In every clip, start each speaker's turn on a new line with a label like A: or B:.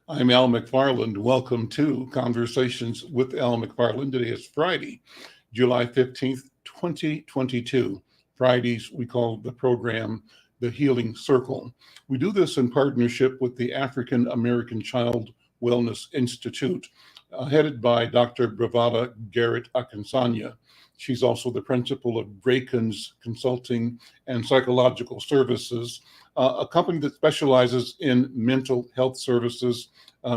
A: I'm Al McFarlane. Welcome to Conversations with Al McFarlane. Today is Friday, July 15th, 2022. Fridays, we call the program the Healing Circle. We do this in partnership with the African American Child Wellness Institute, headed by Dr. Bravada Garret-Akinsanya. She's also the principal of Graykins Consulting and Psychological Services, a company that specializes in mental health services.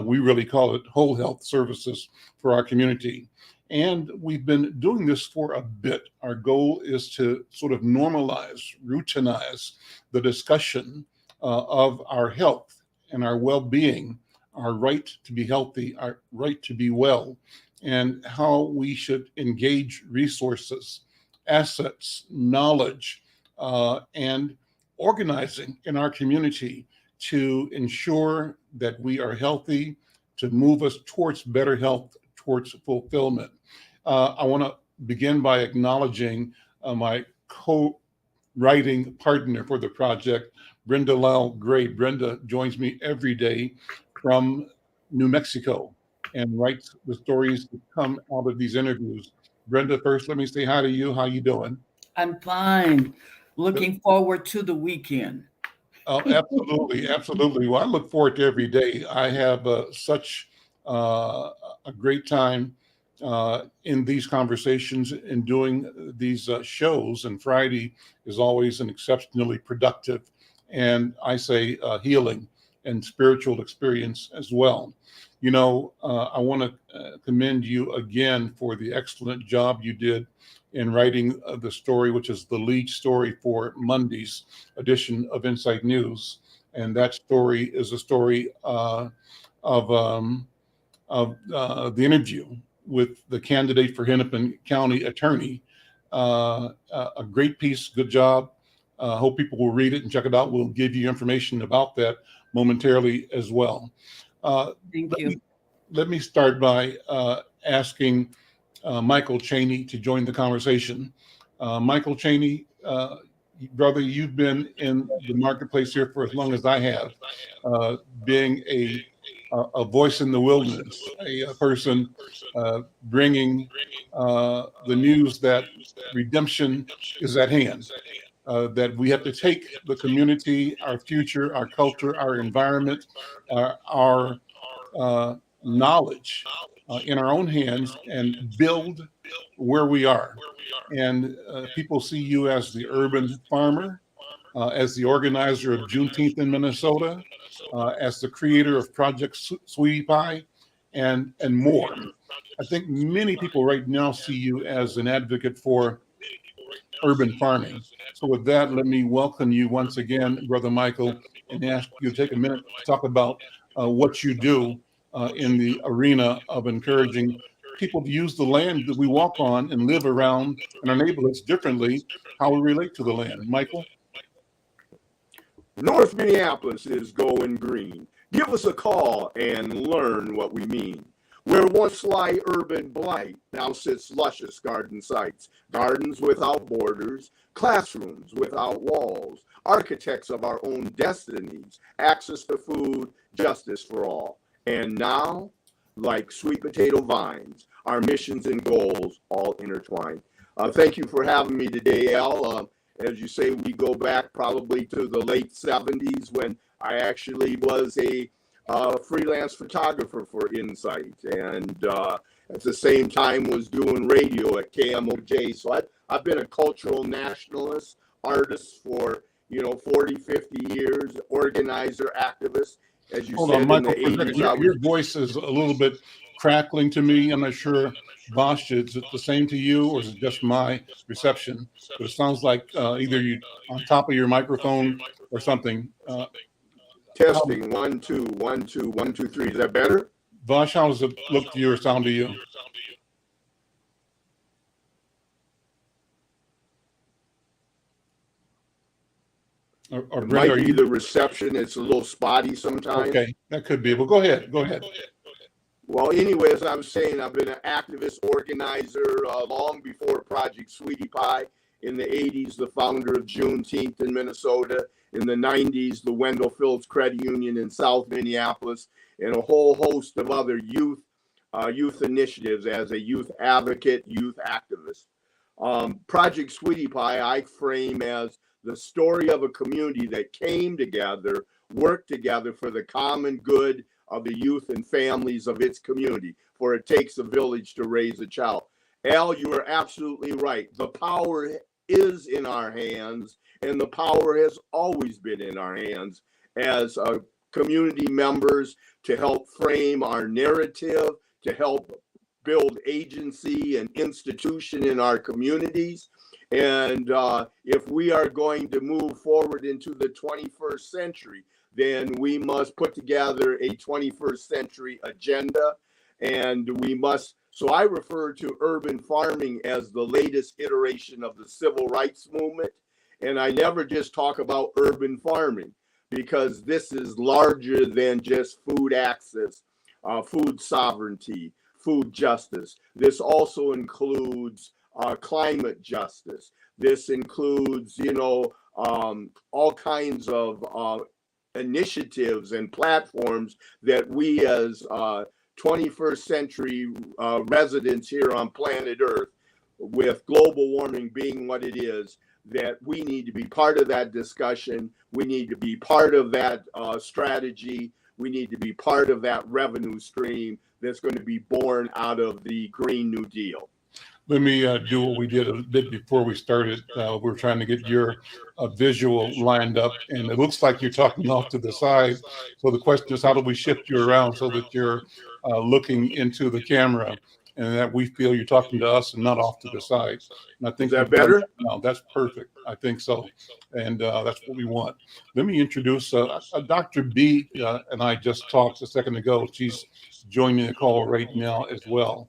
A: We really call it whole health services for our community. And we've been doing this for a bit. Our goal is to sort of normalize, routinize the discussion of our health and our well-being, our right to be healthy, our right to be well, and how we should engage resources, assets, knowledge, and organizing in our community to ensure that we are healthy, to move us towards better health, towards fulfillment. I want to begin by acknowledging my co-writing partner for the project, Brenda Lyle-Gray. Brenda joins me every day from New Mexico and writes the stories that come out of these interviews. Brenda, first, let me say hi to you. How you doing?
B: I'm fine. Looking forward to the weekend.
A: Oh, absolutely, absolutely. Well, I look forward to every day. I have such a great time in these conversations and doing these shows. And Friday is always an exceptionally productive and I say healing and spiritual experience as well. You know, I want to commend you again for the excellent job you did in writing the story, which is the lead story for Monday's edition of Insight News. And that story is a story of the interview with the candidate for Hennepin County Attorney. A great piece, good job. Hope people will read it and check it out. We'll give you information about that momentarily as well.
B: Thank you.
A: Let me start by asking Michael Cheney to join the conversation. Michael Cheney, brother, you've been in the marketplace here for as long as I have, being a voice in the wilderness, a person bringing the news that redemption is at hand, that we have to take the community, our future, our culture, our environment, our knowledge in our own hands and build where we are. And people see you as the urban farmer, as the organizer of Juneteenth in Minnesota, as the creator of Project Sweetie Pie, and more. I think many people right now see you as an advocate for urban farming. So with that, let me welcome you once again, Brother Michael, and ask you to take a minute to talk about what you do in the arena of encouraging people to use the land that we walk on and live around in our neighborhoods differently, how we relate to the land. Michael?
C: North Minneapolis is going green. Give us a call and learn what we mean. Where once lie urban blight, now sits luscious garden sites. Gardens without borders, classrooms without walls, architects of our own destinies, access to food, justice for all. And now, like sweet potato vines, our missions and goals all intertwined. Thank you for having me today, Al. As you say, we go back probably to the late 70s when I actually was a freelance photographer for Insight, and at the same time was doing radio at KMOJ. So I've been a cultural nationalist, artist for 40, 50 years, organizer, activist. As you
A: Hold
C: said,
A: on, Michael,
C: in the 80s,
A: your voice is a little bit crackling to me. I'm not sure, Bosch, is it the same to you or is it just my reception? But it sounds like either you on top of your microphone or something.
C: Testing, 1, 2, 1, 2, 1, 2, 3. Is that better?
A: Vosh, how does it look to you or sound to you? Or
C: It
A: Brenda,
C: might be the reception. It's a little spotty sometimes.
A: Okay, that could be. Well, go ahead. Go ahead.
C: Well, anyway, as I was saying, I've been an activist organizer long before Project Sweetie Pie. In the 80s, the founder of Juneteenth in Minnesota. In the 90s, the Wendell Phillips Credit Union in South Minneapolis. and a whole host of other youth initiatives as a youth advocate, youth activist. Project Sweetie Pie I frame as the story of a community that came together, worked together for the common good of the youth and families of its community, for it takes a village to raise a child. Al, you are absolutely right. The power is in our hands, and the power has always been in our hands as community members to help frame our narrative, to help build agency and institution in our communities. And if we are going to move forward into the 21st century, then we must put together a 21st century agenda, and we must. So I refer to urban farming as the latest iteration of the civil rights movement. And I never just talk about urban farming, because this is larger than just food access, food sovereignty, food justice. This also includes climate justice. This includes, all kinds of initiatives and platforms that we as 21st century residents here on planet Earth, with global warming being what it is, that we need to be part of that discussion. We need to be part of that strategy. We need to be part of that revenue stream that's going to be born out of the Green New Deal.
A: Let me do what we did a bit before we started. We're trying to get your visual lined up, and it looks like you're talking off to the side. So the question is, how do we shift you around so that you're looking into the camera, and that we feel you're talking to us and not off to the side? And I think
C: is that better?
A: No, that's perfect. I think so, and that's what we want. Let me introduce Dr. B, and I just talked a second ago. She's joining the call right now as well.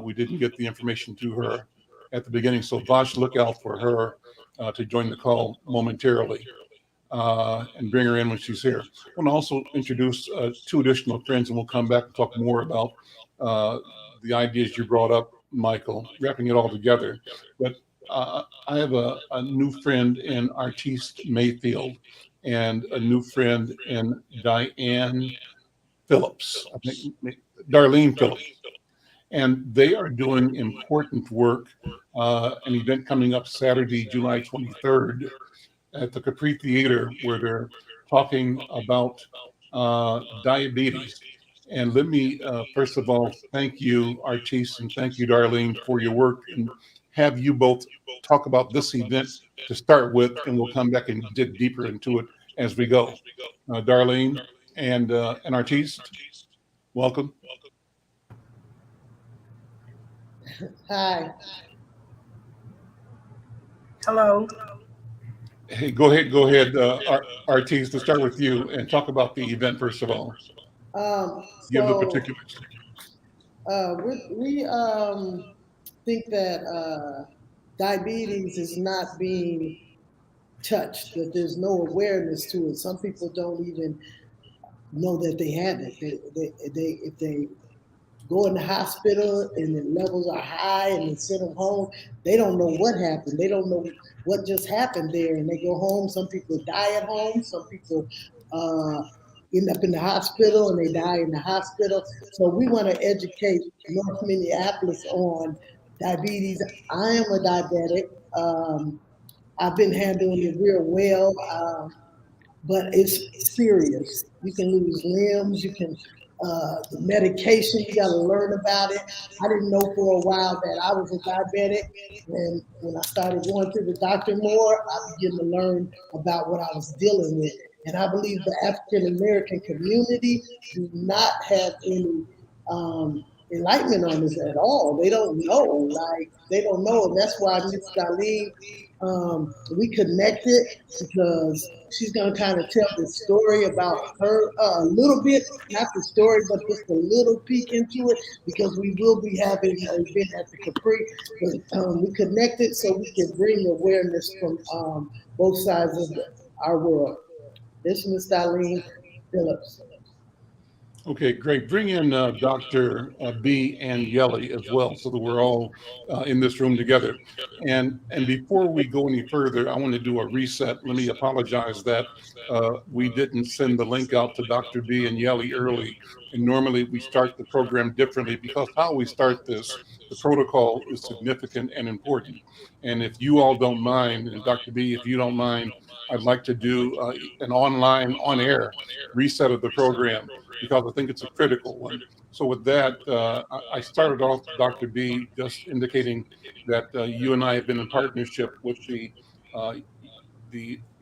A: We didn't get the information to her at the beginning, so Vash, look out for her to join the call momentarily and bring her in when she's here. I want to also introduce two additional friends, and we'll come back and talk more about the ideas you brought up, Michael, wrapping it all together. But I have a new friend in Artiste Mayfield and a new friend in Diane Phillips, I think, Darlene Phillips. And they are doing important work. An event coming up Saturday, July 23rd at the Capri Theater, where they're talking about diabetes. And let me, first of all, thank you, Artiste, and thank you, Darlene, for your work, and have you both talk about this event to start with, and we'll come back and dig deeper into it as we go. Darlene and Artiste, welcome.
D: Hi.
E: Hello.
A: Hey, go ahead, Artiste, to start with you and talk about the event first of all. Give the particulars.
D: We think that diabetes is not being touched, that there's no awareness to it. Some people don't even know that they have it. If they go in the hospital and the levels are high and they send them home, they don't know what happened. They don't know what just happened there, and they go home. Some people die at home. Some people end up in the hospital and they die in the hospital. So we want to educate North Minneapolis on diabetes. I am a diabetic. I've been handling it real well, but it's serious. You can lose limbs. You can the medication, you got to learn about it. I didn't know for a while that I was a diabetic. And when I started going to the doctor more, I began to learn about what I was dealing with. And I believe the African American community do not have any enlightenment on this at all. They don't know, they don't know. And that's why Miss Darlene, we connected, because she's going to kind of tell the story about her a little bit, not the story, but just a little peek into it, because we will be having an event at the Capri. But we connected so we can bring awareness from both sides of our world. This is Miss Darlene Phillips.
A: Okay, great. Bring in Dr. B and Yelly as well, so that we're all in this room together. And before we go any further, I want to do a reset. Let me apologize that we didn't send the link out to Dr. B and Yelly early. And normally we start the program differently because how we start this, the protocol is significant and important. And if you all don't mind, and Dr. B, if you don't mind, I'd like to do an online, on-air reset of the program, because I think it's a critical one. So with that, I started off, Dr. B, just indicating that you and I have been in partnership with uh,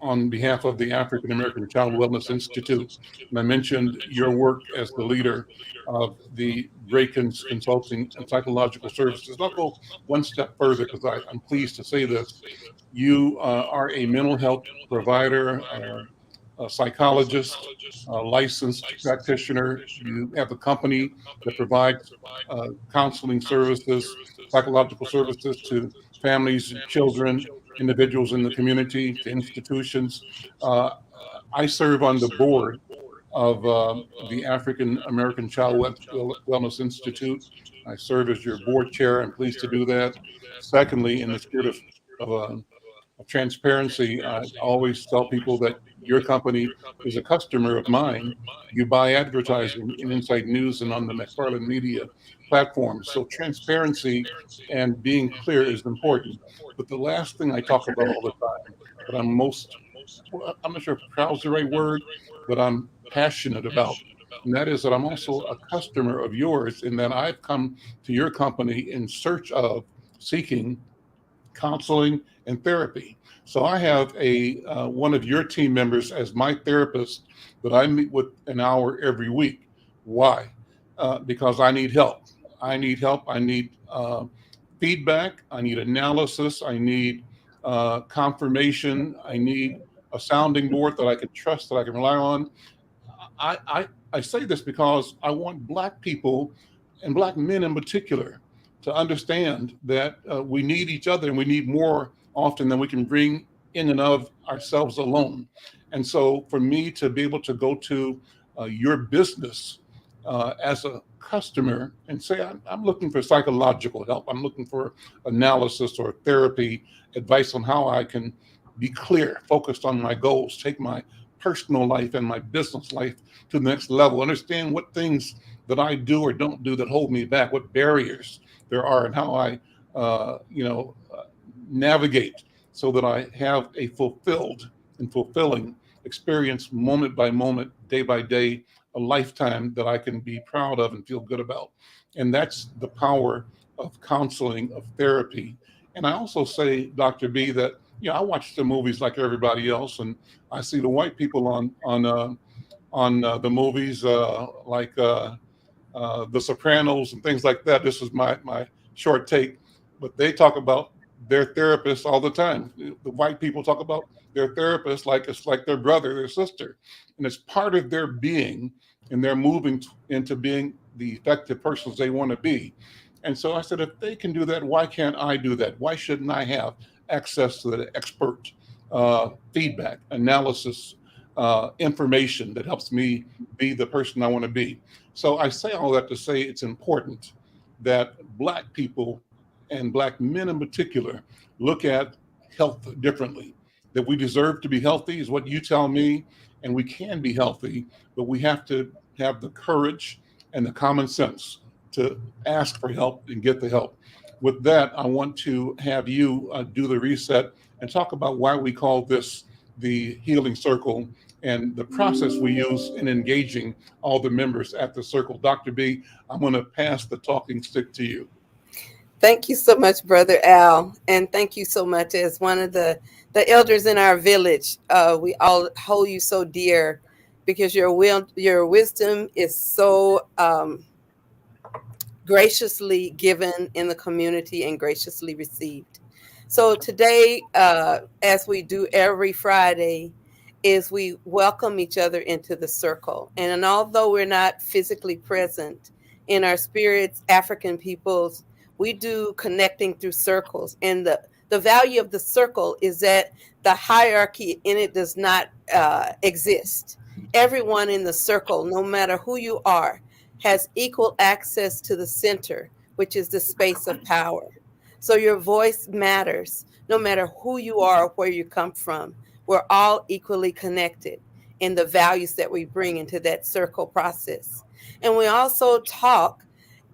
A: on behalf of the African American Child Wellness Institute. And I mentioned your work as the leader of the Gray-Akins Consulting and Psychological Services. I'll go one step further because I'm pleased to say this. You are a mental health provider, a psychologist, a licensed practitioner. You have a company that provides counseling services, psychological services to families, children, individuals in the community, to institutions. I serve on the board of the African American Child Wellness Institute. I serve as your board chair. I'm pleased to do that. Secondly, in the spirit of transparency, I always tell people that your company is a customer of mine. You buy advertising in Inside News and on the McFarlane Media platforms. So transparency and being clear is important. But the last thing I talk about all the time, but I'm not sure if proud is the right word, but I'm passionate about. And that is that I'm also a customer of yours, in that I've come to your company in search of seeking counseling and therapy. So I have one of your team members as my therapist that I meet with an hour every week. Why? Because I need help. I need help. I need feedback. I need analysis. I need confirmation. I need a sounding board that I can trust, that I can rely on. I say this because I want Black people, and Black men in particular, to understand that we need each other, and we need more often than we can bring in and of ourselves alone. And so for me to be able to go to your business as a customer and say, I'm looking for psychological help, I'm looking for analysis or therapy, advice on how I can be clear, focused on my goals, take my personal life and my business life to the next level, understand what things that I do or don't do that hold me back, what barriers there are, and how I, navigate so that I have a fulfilled and fulfilling experience, moment by moment, day by day, a lifetime that I can be proud of and feel good about. And that's the power of counseling, of therapy. And I also say, Dr. B, that I watch the movies like everybody else, and I see the white people on the movies like The Sopranos and things like that. This is my short take, but they talk about their therapists all the time. The white people talk about their therapist like it's like their brother, their sister, and it's part of their being, and they're moving into being the effective persons they want to be. And so I said, if they can do that, why can't I do that? Why shouldn't I have access to the expert feedback, analysis, information that helps me be the person I want to be? So I say all that to say it's important that Black people, and Black men in particular, look at health differently. That we deserve to be healthy is what you tell me, and we can be healthy, but we have to have the courage and the common sense to ask for help and get the help. With that, I want to have you do the reset and talk about why we call this the healing circle and the process we use in engaging all the members at the circle. Dr. B, I'm going to pass the talking stick to you.
E: Thank you so much, Brother Al. And thank you so much as one of the elders in our village. We all hold you so dear because your wisdom is so graciously given in the community and graciously received. So today, as we do every Friday, is we welcome each other into the circle. And although we're not physically present, in our spirits, African peoples, we do connecting through circles. And the value of the circle is that the hierarchy in it does not exist. Everyone in the circle, no matter who you are, has equal access to the center, which is the space of power. So your voice matters, no matter who you are or where you come from. We're all equally connected in the values that we bring into that circle process. And we also talk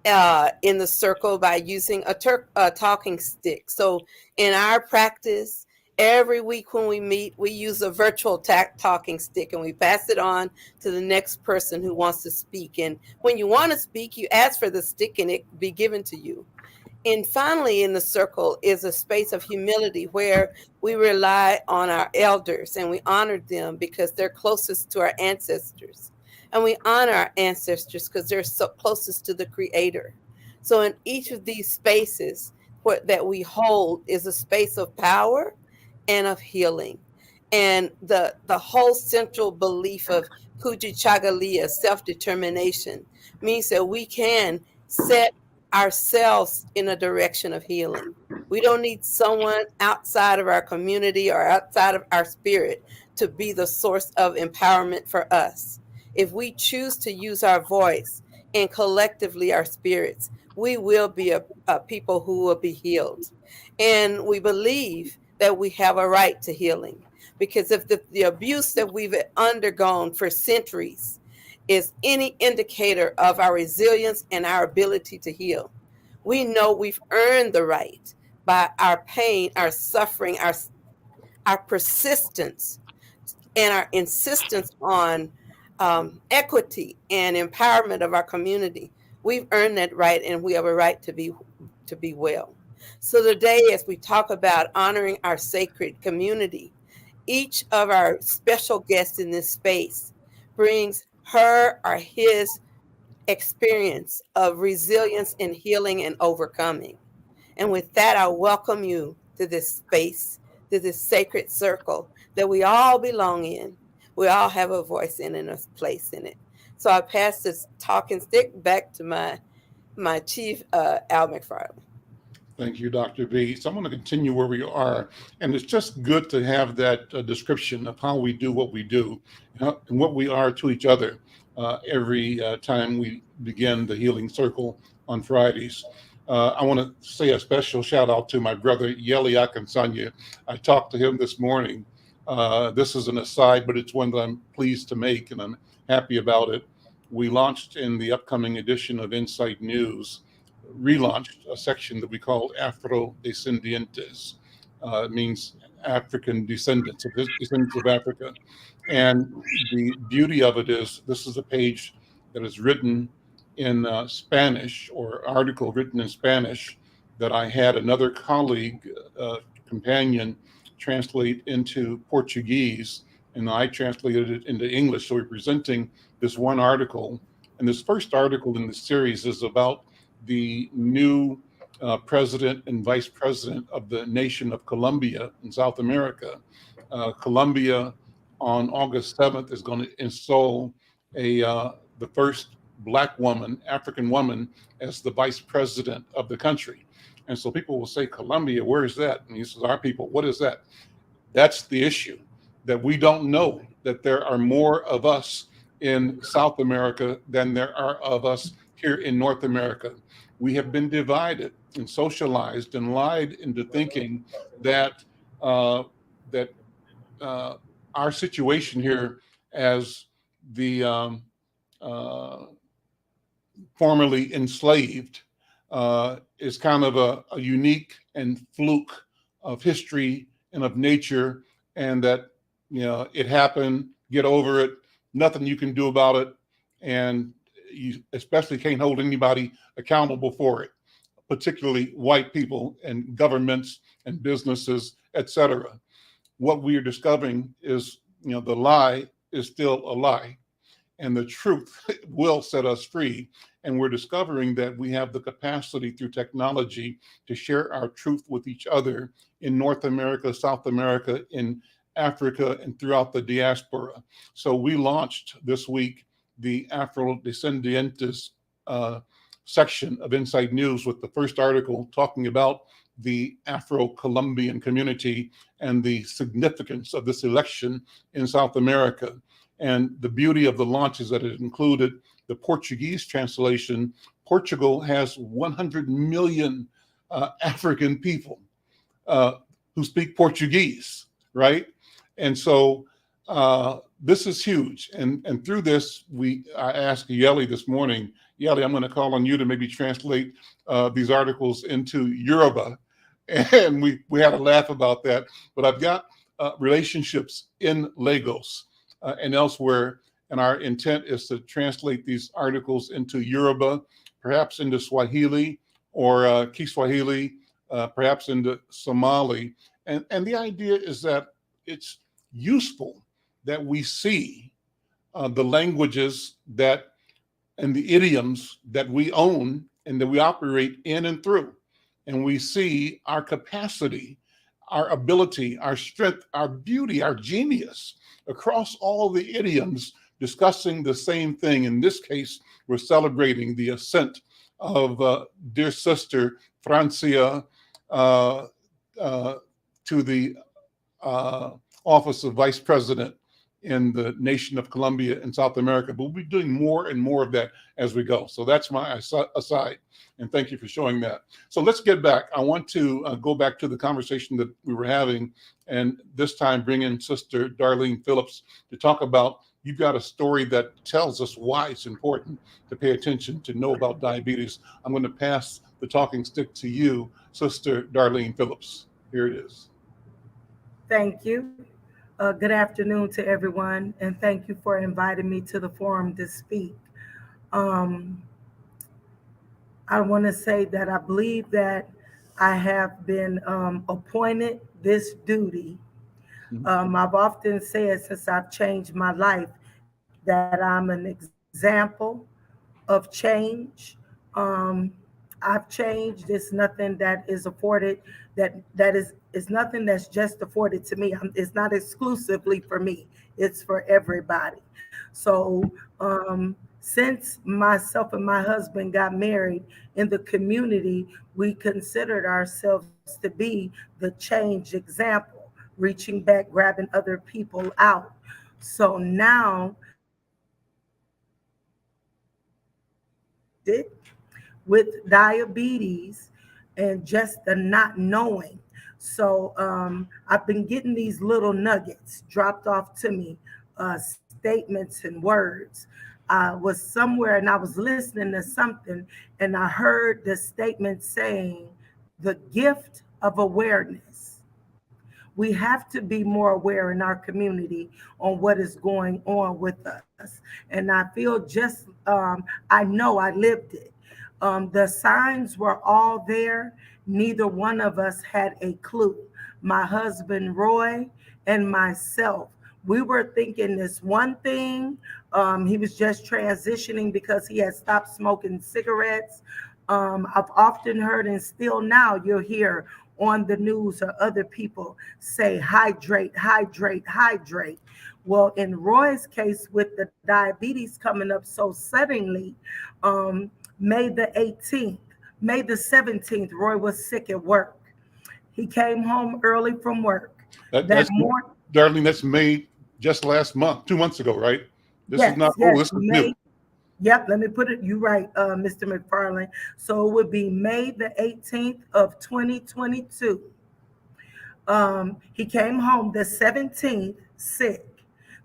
E: in the circle by using a talking stick. So in our practice, every week when we meet, we use a virtual talking stick and we pass it on to the next person who wants to speak. And when you want to speak, you ask for the stick and it be given to you. And finally, in the circle is a space of humility where we rely on our elders and we honor them because they're closest to our ancestors. And we honor our ancestors because they're so closest to the Creator. So in each of these spaces that we hold is a space of power and of healing. And the whole central belief of Kujichagulia, self-determination, means that we can set ourselves in a direction of healing. We don't need someone outside of our community or outside of our spirit to be the source of empowerment for us. If we choose to use our voice and collectively our spirits, we will be a people who will be healed. And we believe that we have a right to healing because if the abuse that we've undergone for centuries is any indicator of our resilience and our ability to heal, we know we've earned the right by our pain, our suffering, our persistence, and our insistence on equity and empowerment of our community. We've earned that right, and we have a right to be well. So today, as we talk about honoring our sacred community, each of our special guests in this space brings her or his experience of resilience and healing and overcoming. And with that, I welcome you to this space, to this sacred circle that we all belong in. We all have a voice in and a place in it. So I pass this talking stick back to my chief, Al McFarlane.
A: Thank you, Dr. B. So I'm going to continue where we are. And it's just good to have that description of how we do what we do and what we are to each other every time we begin the Healing Circle on Fridays. I want to say a special shout out to my brother, Garret-Akinsanya. I talked to him this morning. This is an aside, but it's one that I'm pleased to make and I'm happy about it. We launched in the upcoming edition of Insight News, relaunched a section that we called Afro-Descendientes. It means African descendants of Africa. And the beauty of it is this is a page that is written in Spanish, or article written in Spanish, that I had another colleague, companion, translate into Portuguese, and I translated it into English. So we're presenting this one article. And this first article in the series is about the new president and vice president of the nation of Colombia in South America. Colombia on August 7th is going to install the first Black woman, African woman, as the vice president of the country. And so people will say, Colombia, where is that? And he says, our people, what is that? That's the issue, that we don't know that there are more of us in South America than there are of us here in North America. We have been divided and socialized and lied into thinking that our situation here as the formerly enslaved is kind of a unique and fluke of history and of nature, and that it happened, get over it, nothing you can do about it, and you especially can't hold anybody accountable for it, particularly white people and governments and businesses, etc. What we are discovering is, the lie is still a lie, and the truth will set us free. And we're discovering that we have the capacity through technology to share our truth with each other in North America, South America, in Africa, and throughout the diaspora. So we launched this week the Afro-Descendientes section of Insight News with the first article talking about the Afro-Colombian community and the significance of this election in South America. And the beauty of the launch is that it included the Portuguese translation. Portugal has 100 million African people who speak Portuguese, right? And so this is huge. And through this, I asked Yeli this morning, Yeli, I'm going to call on you to maybe translate these articles into Yoruba. And we had a laugh about that. But I've got relationships in Lagos and elsewhere. And our intent is to translate these articles into Yoruba, perhaps into Swahili or Kiswahili, perhaps into Somali. And the idea is that it's useful that we see the languages that and the idioms that we own and that we operate in and through. And we see our capacity, our ability, our strength, our beauty, our genius across all the idioms discussing the same thing. In this case, we're celebrating the ascent of dear sister Francia to the office of vice president in the nation of Colombia in South America. But we'll be doing more and more of that as we go. So that's my aside. And thank you for showing that. So let's get back. I want to go back to the conversation that we were having, and this time bring in Sister Darlene Phillips to talk about, you've got a story that tells us why it's important to pay attention, to know about diabetes. I'm going to pass the talking stick to you, Sister Darlene Phillips. Here it is.
F: Thank you. Good afternoon to everyone, and thank you for inviting me to the forum to speak. I want to say that I believe that I have been appointed this duty. I've often said since I've changed my life that I'm an example of change. I've changed. It's nothing that is afforded, that is nothing that's just afforded to me. It's not exclusively for me. It's for everybody. So since myself and my husband got married in the community, we considered ourselves to be the change example, reaching back, grabbing other people out. So now, with diabetes and just the not knowing. So I've been getting these little nuggets dropped off to me, statements and words. I was somewhere and I was listening to something, and I heard the statement saying, the gift of awareness. We have to be more aware in our community on what is going on with us. And I feel just, I know I lived it. The signs were all there. Neither one of us had a clue. My husband, Roy, and myself, we were thinking this one thing. He was just transitioning because he had stopped smoking cigarettes. I've often heard, and still now you'll hear on the news or other people say, hydrate, hydrate, hydrate. Well, in Roy's case, with the diabetes coming up so suddenly, May the 18th, May the 17th, Roy was sick at work. He came home early from work.
A: Darlene, that's May just last month, 2 months ago, right? This is not,
F: yes,
A: this is new.
F: Yep, let me put it, you're right, Mr. McFarlane. So it would be May the 18th of 2022. He came home the 17th sick.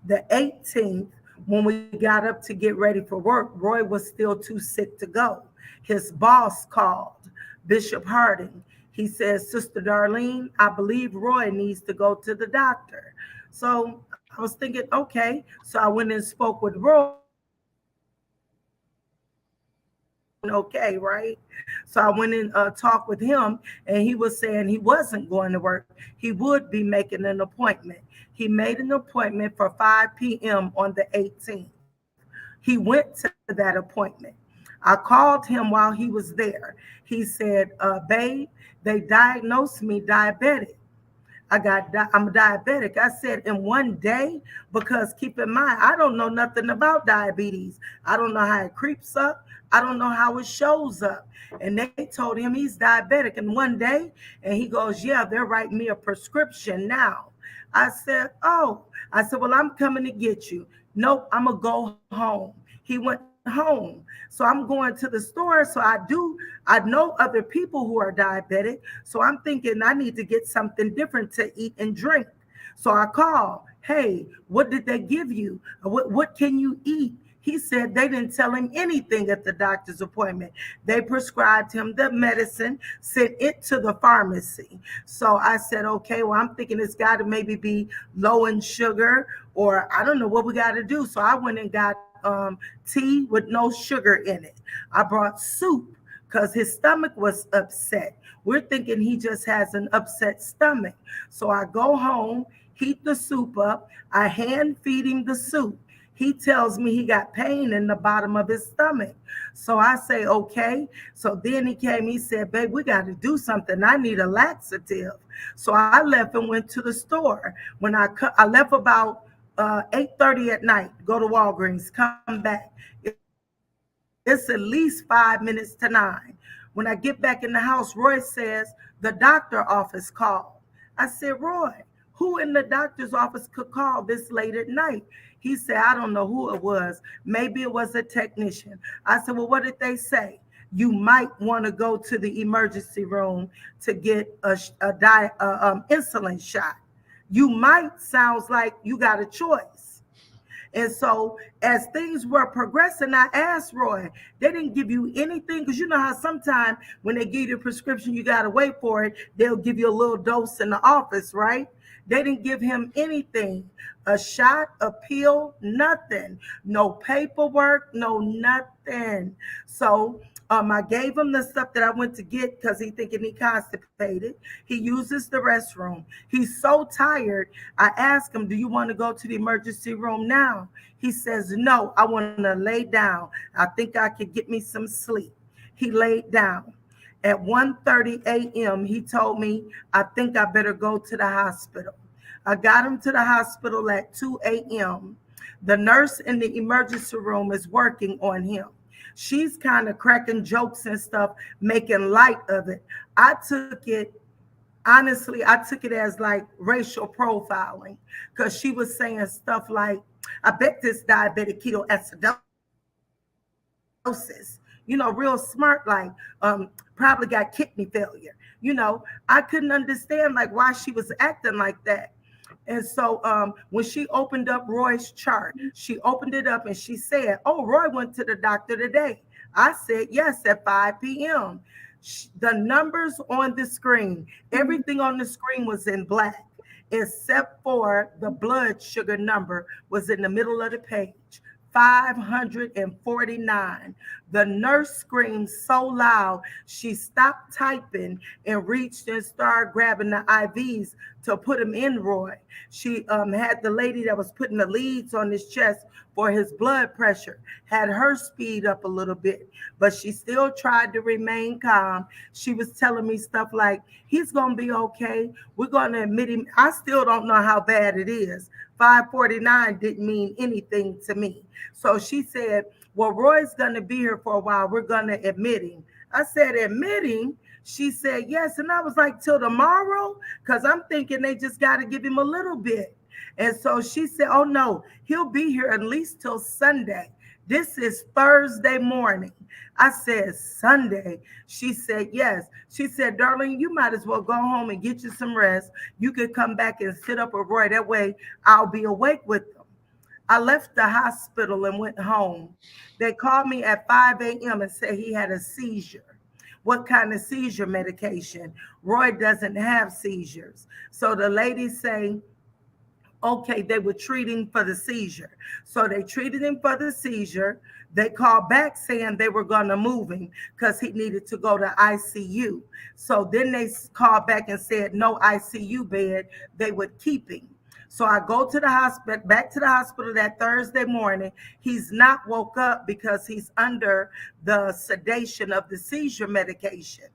F: The 18th, when we got up to get ready for work, Roy was still too sick to go. His boss called, Bishop Harding. He says, Sister Darlene, I believe Roy needs to go to the doctor. So I was thinking, okay. So I went and spoke with Roy. Okay, right? So I went and talked with him, and he was saying he wasn't going to work. He would be making an appointment. He made an appointment for 5 p.m. on the 18th. He went to that appointment. I called him while he was there. He said, babe, they diagnosed me diabetic. I'm diabetic. I said, in one day, because keep in mind, I don't know nothing about diabetes. I don't know how it creeps up. I don't know how it shows up. And they told him he's diabetic in one day. And he goes, yeah, they're writing me a prescription now. I said, oh. I said, well, I'm coming to get you. Nope, I'm gonna go home. He went home. So I'm going to the store. So I know other people who are diabetic. So I'm thinking I need to get something different to eat and drink. So I call, hey, what did they give you? What can you eat? He said they didn't tell him anything at the doctor's appointment. They prescribed him the medicine, sent it to the pharmacy. So I said, okay, well, I'm thinking it's got to maybe be low in sugar, or I don't know what we got to do. So I went and got tea with no sugar in it. I brought soup because his stomach was upset. We're thinking he just has an upset stomach. So I go home, heat the soup up. I hand feed him the soup. He tells me he got pain in the bottom of his stomach. So I say, okay. So then he came, he said, babe, we got to do something. I need a laxative. So I left and went to the store. When I left about 8:30 at night, go to Walgreens, come back. It's at least 5 minutes to 9. When I get back in the house, Roy says, the doctor office called. I said, Roy, who in the doctor's office could call this late at night? He said, I don't know who it was. Maybe it was a technician. I said, well, what did they say? You might want to go to the emergency room to get a insulin shot. You might sounds like you got a choice. And so as things were progressing, I asked Roy, they didn't give you anything? Because you know how sometimes when they give you a prescription, you got to wait for it. They'll give you a little dose in the office, right? They didn't give him anything. A shot, a pill, nothing. No paperwork, no nothing. So I gave him the stuff that I went to get because he thinking he constipated. He uses the restroom. He's so tired. I asked him, do you want to go to the emergency room now? He says, no, I want to lay down. I think I could get me some sleep. He laid down. At 1:30 a.m., he told me, I think I better go to the hospital. I got him to the hospital at 2 a.m. The nurse in the emergency room is working on him. She's kind of cracking jokes and stuff, making light of it. I took it as like racial profiling because she was saying stuff like, I bet this diabetic ketoacidosis, real smart, like probably got kidney failure. I couldn't understand like why she was acting like that. And so when she opened up Roy's chart, she opened it up and she said, oh, Roy went to the doctor today. I said, yes, at 5 p.m. The numbers on the screen, everything on the screen was in black, except for the blood sugar number was in the middle of the page. 549. The nurse screamed so loud, she stopped typing and reached and started grabbing the IVs to put them in Roy. She had the lady that was putting the leads on his chest for his blood pressure, had her speed up a little bit, but she still tried to remain calm. She was telling me stuff like, he's going to be okay. We're going to admit him. I still don't know how bad it is. 549 didn't mean anything to me. So she said, well, Roy's going to be here for a while. We're going to admit him. I said, admit him? She said, yes. And I was like, till tomorrow? Because I'm thinking they just got to give him a little bit. And so she said, oh, no, he'll be here at least till Sunday. This is Thursday morning. I said, Sunday? She said, yes. She said, darling, you might as well go home and get you some rest. You could come back and sit up with Roy. That way I'll be awake with them. I left the hospital and went home. They called me at 5 a.m. and said he had a seizure. What kind of seizure medication? Roy doesn't have seizures. So the ladies say, okay, they were treating for the seizure. So they treated him for the seizure. They called back saying they were going to move him because he needed to go to ICU. So then they called back and said no ICU bed, they would keep him. So I go to the hospital, back to the hospital that Thursday morning. He's not woke up because he's under the sedation of the seizure medication.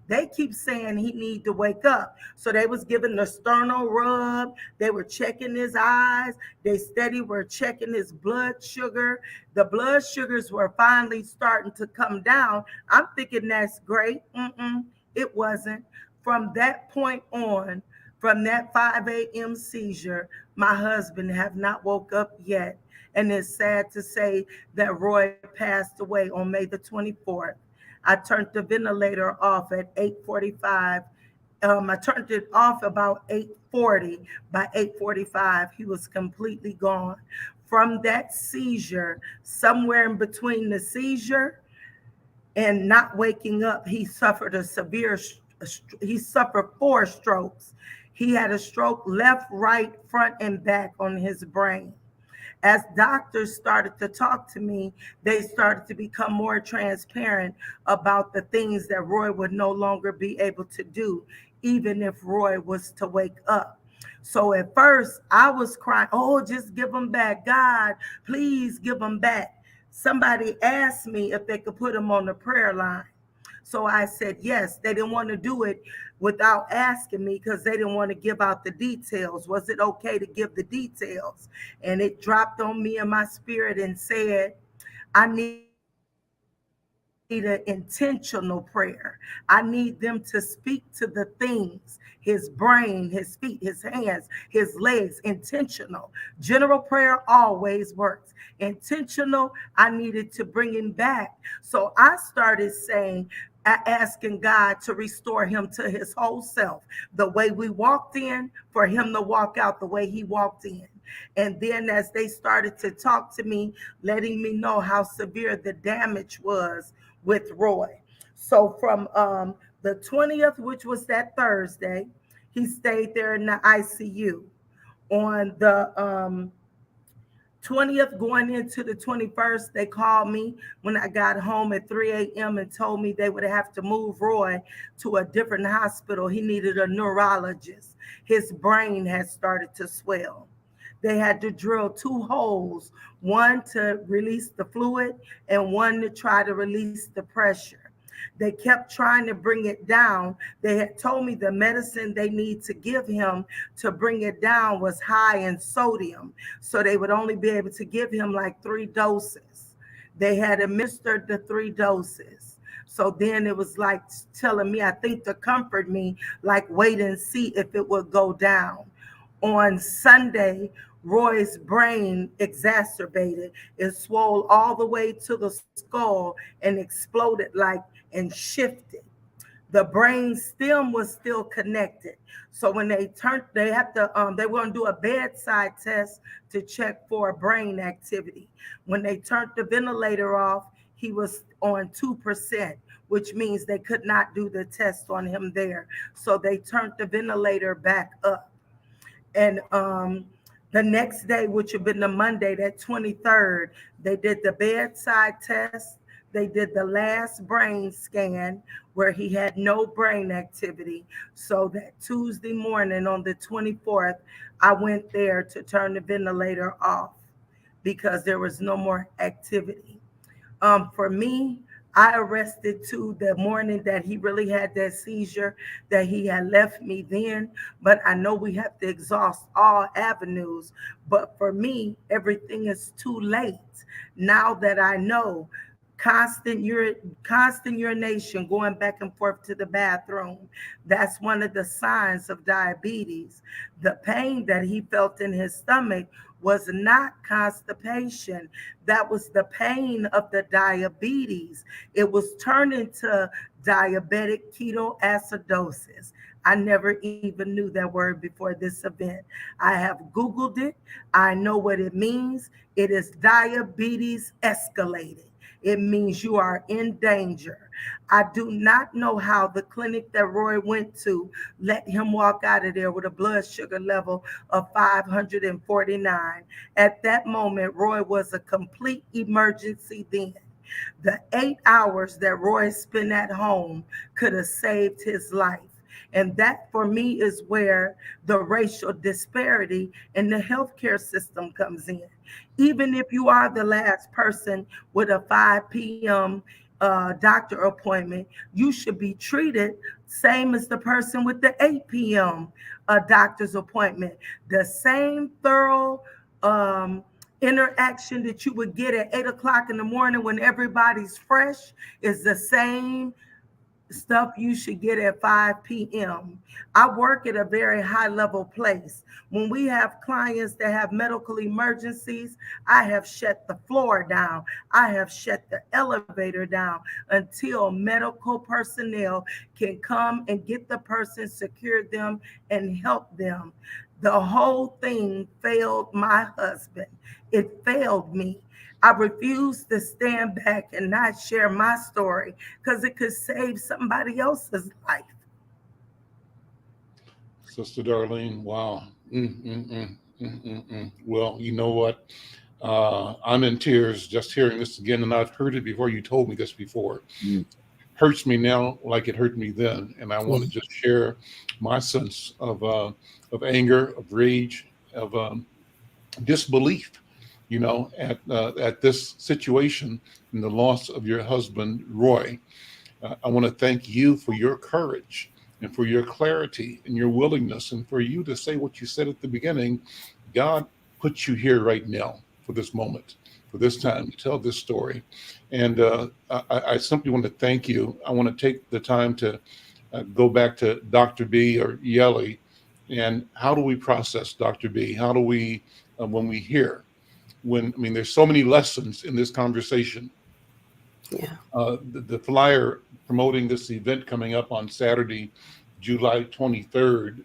F: They keep saying he need to wake up. So they was giving the sternal rub. They were checking his eyes. They steady were checking his blood sugar. The blood sugars were finally starting to come down. I'm thinking that's great. It wasn't. From that point on, From that 5 a.m. seizure, my husband have not woke up yet. And it's sad to say that Roy passed away on May the 24th. I turned the ventilator off at 8:45. I turned it off about 8:40. By 8:45, he was completely gone. From that seizure, somewhere in between the seizure and not waking up, he suffered he suffered 4 strokes. He had a stroke left, right, front, and back on his brain. As doctors started to talk to me, they started to become more transparent about the things that Roy would no longer be able to do, even if Roy was to wake up. So at first I was crying, oh, just give him back. God, please give him back. Somebody asked me if they could put him on the prayer line. So I said yes. They didn't want to do it without asking me because they didn't want to give out the details. Was it okay to give the details? And it dropped on me in my spirit and said, I need an intentional prayer. I need them to speak to the things, his brain, his feet, his hands, his legs, intentional. General prayer always works. Intentional, I needed to bring him back. So I started saying, asking God to restore him to his whole self. The way we walked in, for him to walk out the way he walked in. And then as they started to talk to me, letting me know how severe the damage was with Roy. So from the 20th, which was that Thursday, he stayed there in the ICU. On the 20th going into the 21st, they called me when I got home at 3 a.m. and told me they would have to move Roy to a different hospital. He needed a neurologist. His brain had started to swell. They had to drill 2 holes, one to release the fluid and one to try to release the pressure. They kept trying to bring it down. They had told me the medicine they need to give him to bring it down was high in sodium. So they would only be able to give him like 3 doses. They had administered the 3 doses. So then it was like telling me, I think to comfort me, like wait and see if it would go down. On Sunday, Roy's brain exacerbated. It swelled all the way to the skull and exploded and shifted. The brain stem was still connected. So when they were going to do a bedside test to check for brain activity. When they turned the ventilator off, he was on 2%, which means they could not do the test on him there. So they turned the ventilator back up. And the next day, which had been the Monday, that 23rd, they did the bedside test. They did the last brain scan where he had no brain activity. So that Tuesday morning on the 24th, I went there to turn the ventilator off because there was no more activity. For me, I arrested too the morning that he really had that seizure, that he had left me then. But I know we have to exhaust all avenues. But for me, everything is too late. Now that I know, constant urination, going back and forth to the bathroom, that's one of the signs of diabetes. The pain that he felt in his stomach was not constipation. That was the pain of the diabetes. It was turning to diabetic ketoacidosis. I never even knew that word before this event. I have Googled it. I know what it means. It is diabetes escalated. It means you are in danger. I do not know how the clinic that Roy went to let him walk out of there with a blood sugar level of 549. At that moment, Roy was a complete emergency then. The 8 hours that Roy spent at home could have saved his life. And that, for me, is where the racial disparity in the healthcare system comes in. Even if you are the last person with a 5 p.m. Doctor appointment, you should be treated same as the person with the 8 p.m. Doctor's appointment. The same thorough interaction that you would get at 8 o'clock in the morning when everybody's fresh is the same stuff you should get at 5 p.m. I work at a very high level place. When we have clients that have medical emergencies, I have shut the floor down. I have shut the elevator down until medical personnel can come and get the person, secure them, and help them. The whole thing failed my husband. It failed me. I refuse to stand back and not share my story because it could save somebody else's life.
A: Sister Darlene, wow. Well, you know what? I'm in tears just hearing this again, and I've heard it before. You told me this before. Hurts me now like it hurt me then, and I want to just share my sense of anger, of rage, of disbelief, at this situation and the loss of your husband, Roy. I want to thank you for your courage and for your clarity and your willingness, and for you to say what you said at the beginning. God put you here right now for this moment, for this time to tell this story. And I simply want to thank you. I want to take the time to go back to Dr. B or Yeli. And how do we process, Dr. B? How do we, when we hear, there's so many lessons in this conversation.
E: Yeah.
A: The flyer promoting this event coming up on Saturday, July 23rd,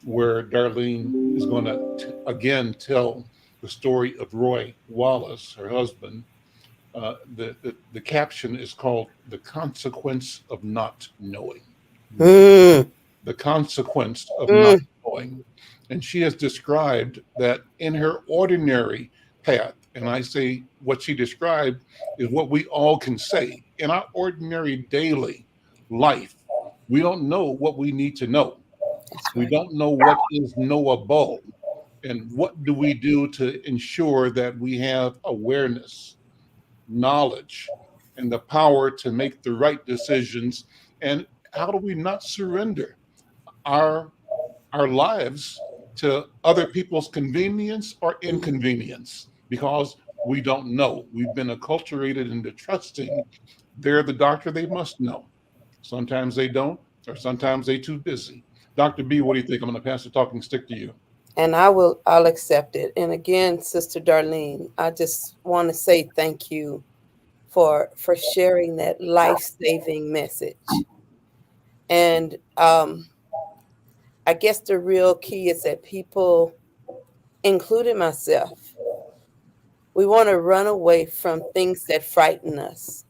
A: where Darlene is going to again tell the story of Roy Wallace, her husband. The caption is called "The Consequence of Not Knowing." The consequence of not knowing. And she has described that in her ordinary path, and I say what she described is what we all can say. In our ordinary daily life, we don't know what we need to know. We don't know what is knowable. And what do we do to ensure that we have awareness, knowledge, and the power to make the right decisions? And how do we not surrender our lives to other people's convenience or inconvenience because we don't know? We've been acculturated into trusting they're the doctor, they must know. Sometimes they don't, or sometimes they're too busy. Dr. B, what do you think? I'm going to pass the talking stick to you.
E: And I'll accept it. And again, Sister Darlene, I just want to say thank you for sharing that life-saving message. And I guess the real key is that people, including myself, we want to run away from things that frighten us.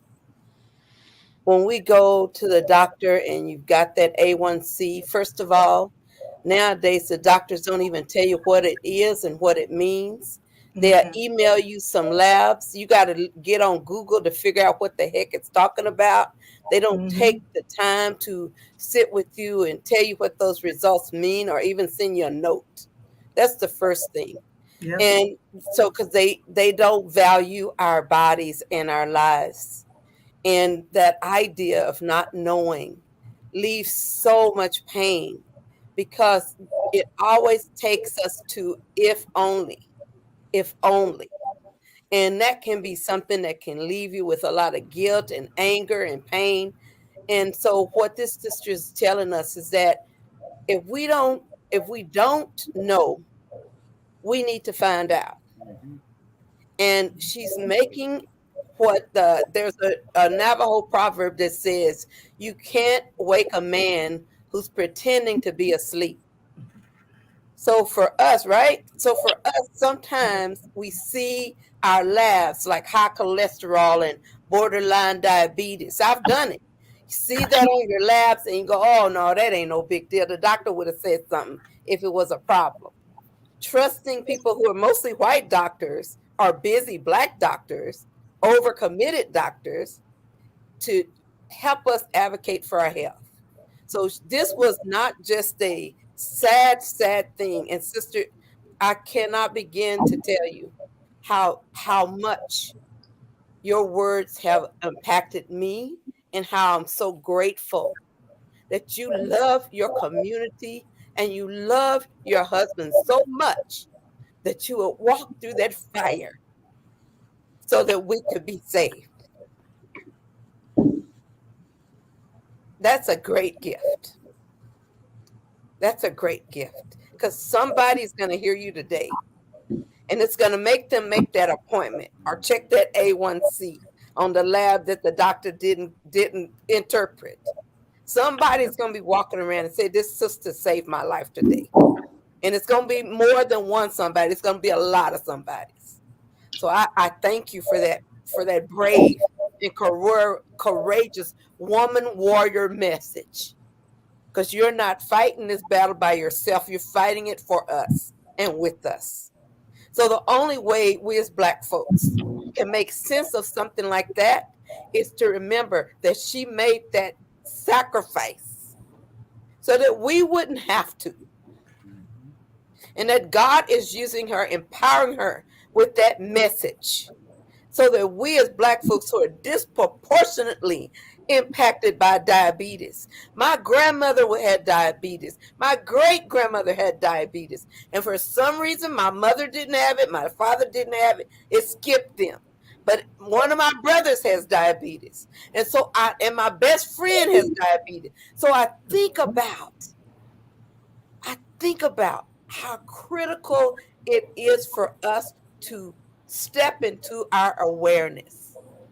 E: When we go to the doctor and you've got that A1C, first of all, nowadays the doctors don't even tell you what it is and what it means. They'll email you some labs. You got to get on Google to figure out what the heck it's talking about. They don't take the time to sit with you and tell you what those results mean, or even send you a note. That's the first thing. Yep. And so, because they don't value our bodies and our lives. And that idea of not knowing leaves so much pain, because it always takes us to if only. And that can be something that can leave you with a lot of guilt and anger and pain. And so what this sister is telling us is that if we don't know, we need to find out. And she's making there's a Navajo proverb that says, you can't wake a man who's pretending to be asleep. So for us, right? Sometimes we see our labs like high cholesterol and borderline diabetes. I've done it. You see that on your labs and you go, oh no, that ain't no big deal. The doctor would have said something if it was a problem. Trusting people who are mostly white doctors or busy Black doctors, overcommitted doctors, to help us advocate for our health. So this was not just a sad thing. And sister, I cannot begin to tell you how much your words have impacted me, and how I'm so grateful that you love your community and you love your husband so much that you would walk through that fire so that we could be saved. That's a great gift. That's a great gift, because somebody's going to hear you today, and it's going to make them make that appointment or check that A1C on the lab that the doctor didn't interpret. Somebody's going to be walking around and say, this sister saved my life today. And it's going to be more than one somebody. It's going to be a lot of somebodies. So I thank you for that brave and courageous woman warrior message. Because you're not fighting this battle by yourself. You're fighting it for us and with us. So the only way we as Black folks can make sense of something like that is to remember that she made that sacrifice so that we wouldn't have to. And that God is using her, empowering her with that message so that we as Black folks who are disproportionately impacted by diabetes. My grandmother had diabetes. My great-grandmother had diabetes. And for some reason, my mother didn't have it. My father didn't have it. It skipped them. But one of my brothers has diabetes. And so my best friend has diabetes. So I think about how critical it is for us to step into our awareness.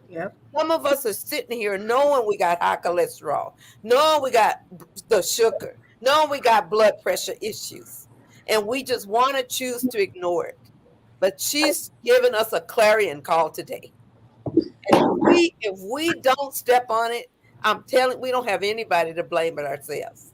F: Yep.
E: Some of us are sitting here knowing we got high cholesterol, knowing we got the sugar, knowing we got blood pressure issues, and we just want to choose to ignore it. But she's given us a clarion call today. And if we don't step on it, I'm telling you, we don't have anybody to blame but ourselves.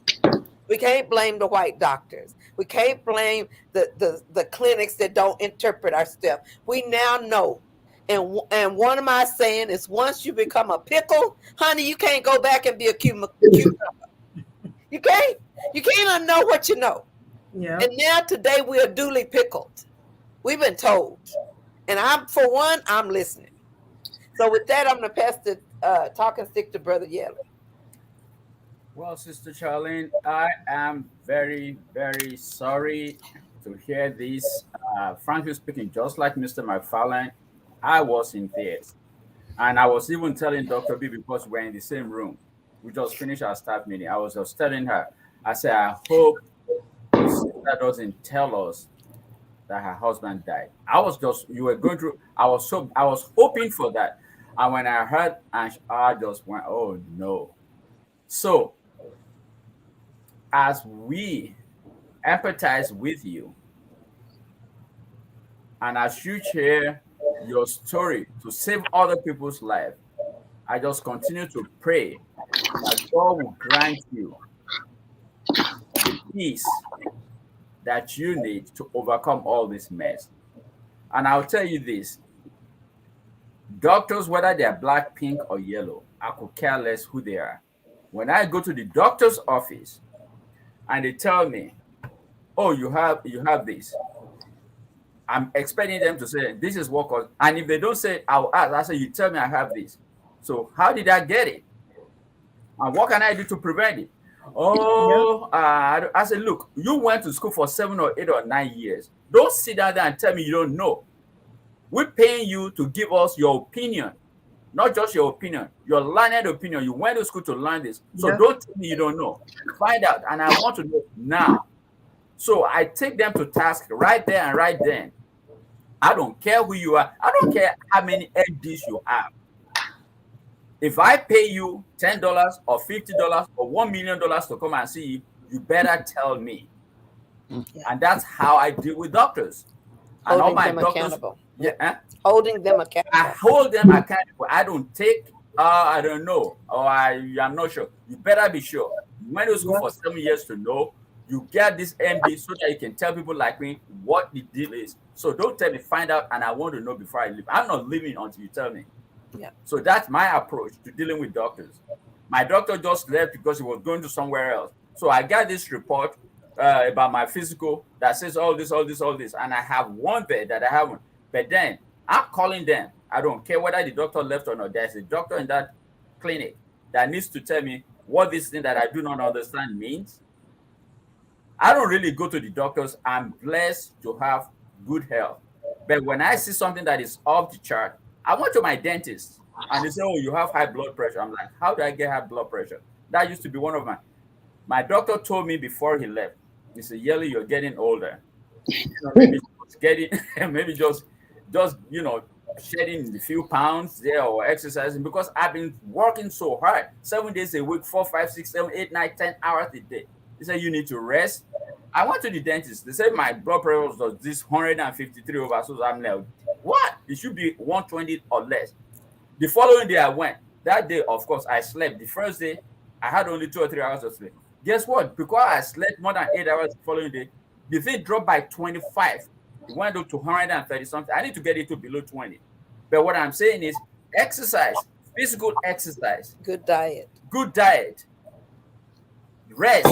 E: We can't blame the white doctors. We can't blame the clinics that don't interpret our stuff. We now know. And one of my saying is, once you become a pickle, honey, you can't go back and be a cucumber. You can't. You can't unknow what you know.
F: Yeah.
E: And now today we are duly pickled. We've been told. And I'm listening. So with that, I'm going to pass the talking stick to Brother Yeller.
G: Well, Sister Charlene, I am very, very sorry to hear this. Frankly speaking, just like Mr. McFarlane, I was in tears. And I was even telling Dr. B, because we're in the same room. We just finished our staff meeting. I was just telling her, I said, I hope that doesn't tell us that her husband died. You were going through, I was hoping for that. And when I heard, I just went, oh no. So, as we empathize with you, and as you share your story to save other people's life, I just continue to pray that God will grant you the peace that you need to overcome all this mess. And I'll tell you this, doctors, whether they're black, pink, or yellow, I could care less who they are. When I go to the doctor's office and they tell me, oh, you have this, I'm expecting them to say, this is what caused. And if they don't say, I'll ask. I say, you tell me I have this. So how did I get it? And what can I do to prevent it? Oh, I said, look, you went to school for 7 or 8 or 9 years. Don't sit down there and tell me you don't know. We're paying you to give us your opinion, not just your opinion, your learned opinion. You went to school to learn this. So don't tell me you don't know. Find out. And I want to know now. So I take them to task right there and right then. I don't care who you are. I don't care how many MDs you have. If I pay you $10 or $50 or $1 million to come and see you, you better tell me. And that's how I deal with doctors. And all my doctors,
E: accountable.
G: Holding them accountable. I hold them accountable. I don't take, I don't know, or I'm not sure. You better be sure. You went to school for 7 years to know. You get this MD so that you can tell people like me what the deal is. So don't tell me, find out, and I want to know before I leave. I'm not leaving until you tell me.
E: Yeah.
G: So that's my approach to dealing with doctors. My doctor just left because he was going to somewhere else. So I got this report about my physical that says all this, and I have one there that I haven't. But then I'm calling them. I don't care whether the doctor left or not. There's a doctor in that clinic that needs to tell me what this thing that I do not understand means. I don't really go to the doctors. I'm blessed to have good health. But when I see something that is off the chart, I went to my dentist and they say, oh, you have high blood pressure. I'm like, how do I get high blood pressure? That used to be one of my doctor told me before he left. He said, Yellow, you're getting older. Maybe just getting, maybe just shedding a few pounds there or exercising, because I've been working so hard, 7 days a week, 4, 5, 6, 7, 8, 9, 10 hours a day. They said you need to rest. I went to the dentist. They said my blood pressure was this 153 over. So I'm like, what? It should be 120 or less. The following day I went. That day, of course, I slept. The first day, I had only 2 or 3 hours of sleep. Guess what? Because I slept more than 8 hours the following day, the thing dropped by 25. It went up to 130 something. I need to get it to below 20. But what I'm saying is exercise, physical exercise,
E: Good diet.
G: good diet, rest,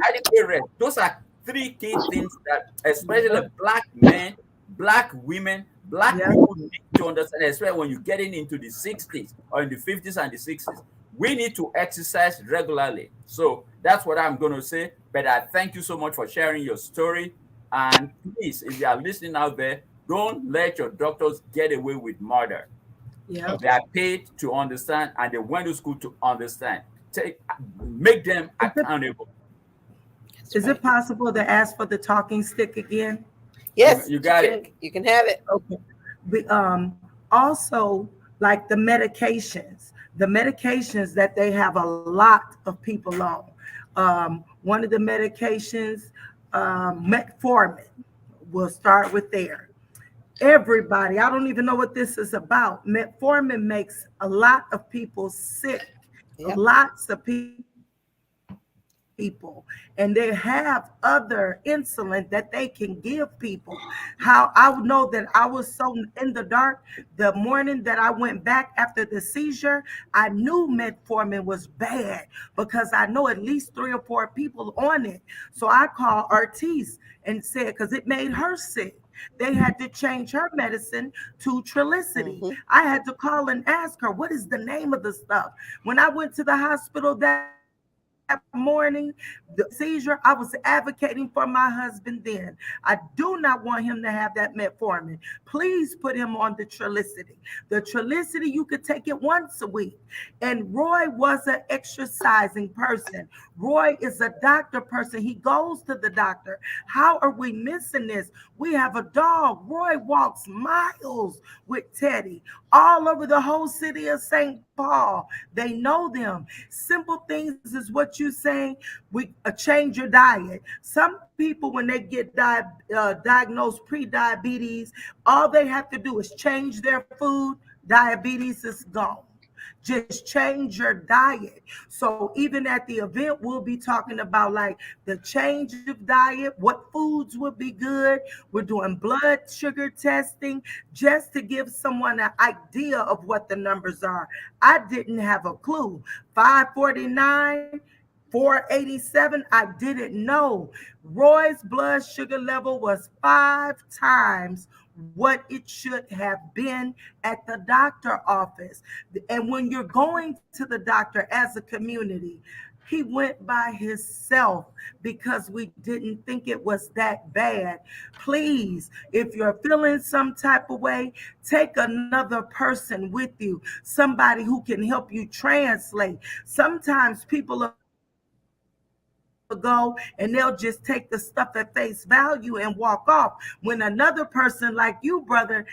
G: adequate rest. Those are 3 key things that especially Black men, Black women, Black people need to understand, especially when you're getting into the 60s or in the 50s and the 60s. We need to exercise regularly. So that's what I'm going to say. But I thank you so much for sharing your story. And please, if you are listening out there, don't let your doctors get away with murder.
F: Yeah.
G: They are paid to understand, and they went to school to understand. Make them accountable.
F: Is it possible to ask for the talking stick again?
E: Yes,
G: You got it.
E: You can have it.
F: Okay. Also, like the medications that they have a lot of people on. One of the medications, Metformin, we'll start with there. Everybody, I don't even know what this is about. Metformin makes a lot of people sick.
E: Yep.
F: Lots of people, and they have other insulin that they can give people. How I know that I was so in the dark the morning that I went back after the seizure, I knew metformin was bad because I know at least 3 or 4 people on it. So I called Ortiz and said, because it made her sick, they had to change her medicine to Trulicity.
E: Mhm.
F: I had to call and ask her, what is the name of the stuff? When I went to the hospital that morning, the seizure, I was advocating for my husband then. I do not want him to have that metformin. Please put him on the Trulicity. The Trulicity, you could take it once a week. And Roy was an exercising person. Roy is a doctor person. He goes to the doctor. How are we missing this? We have a dog. Roy walks miles with Teddy all over the whole city of St. Paul. They know them. Simple things is what you're saying. We change your diet. Some people, when they get diagnosed pre-diabetes, all they have to do is change their food. Diabetes is gone. Just change your diet. So even at the event, we'll be talking about like the change of diet, what foods would be good. We're doing blood sugar testing just to give someone an idea of what the numbers are. I didn't have a clue. 549, 487, I didn't know. Roy's blood sugar level was 5 times what it should have been at the doctor office. And when you're going to the doctor as a community, he went by himself because we didn't think it was that bad. Please, if you're feeling some type of way, take another person with you, somebody who can help you translate. Sometimes people go and they'll just take the stuff at face value and walk off, when another person like you, brother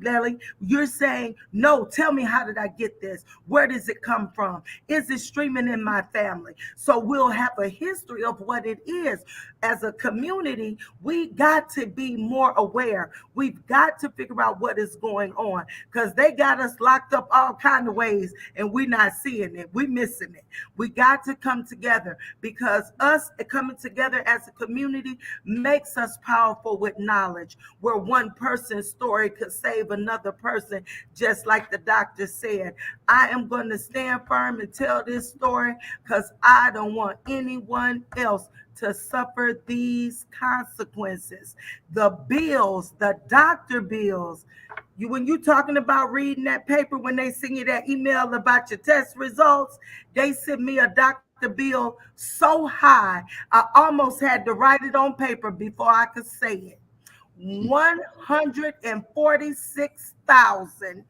F: Lely, you're saying, no, tell me, how did I get this? Where does it come from? Is it streaming in my family? So we'll have a history of what it is. As a community, we got to be more aware. We've got to figure out what is going on, because they got us locked up all kind of ways and we're not seeing it. We're missing it. We got to come together, because us coming together as a community makes us powerful with knowledge, where one person's story could save another person. Just like the doctor said, I am going to stand firm and tell this story because I don't want anyone else to suffer these consequences. The bills, the doctor bills. When you're talking about reading that paper, when they send you that email about your test results, they sent me a doctor bill so high, I almost had to write it on paper before I could say it. $146,000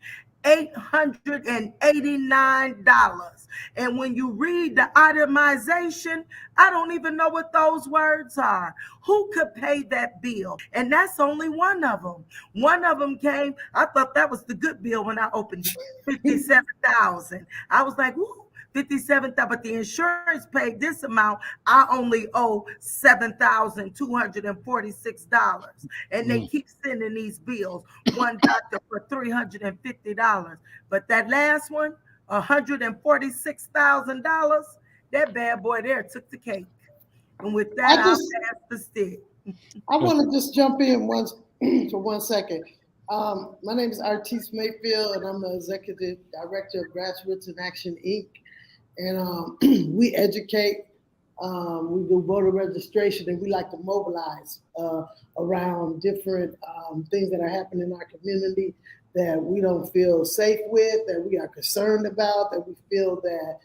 F: $889. And when you read the itemization, I don't even know what those words are. Who could pay that bill? And that's only one of them. One of them came, I thought that was the good bill when I opened it, $57,000. I was like, woo. 57,000, but the insurance paid this amount. I only owe $7,246, and they keep sending these bills. One doctor for $350, but that last one, $146,000. That bad boy there took the cake. And with that, I'll pass the stick.
D: I want to just jump in for 1 second. My name is Artis Mayfield, and I'm the executive director of Grassroots in Action, Inc. And we educate, we do voter registration, and we like to mobilize around different things that are happening in our community that we don't feel safe with, that we are concerned about, that we feel that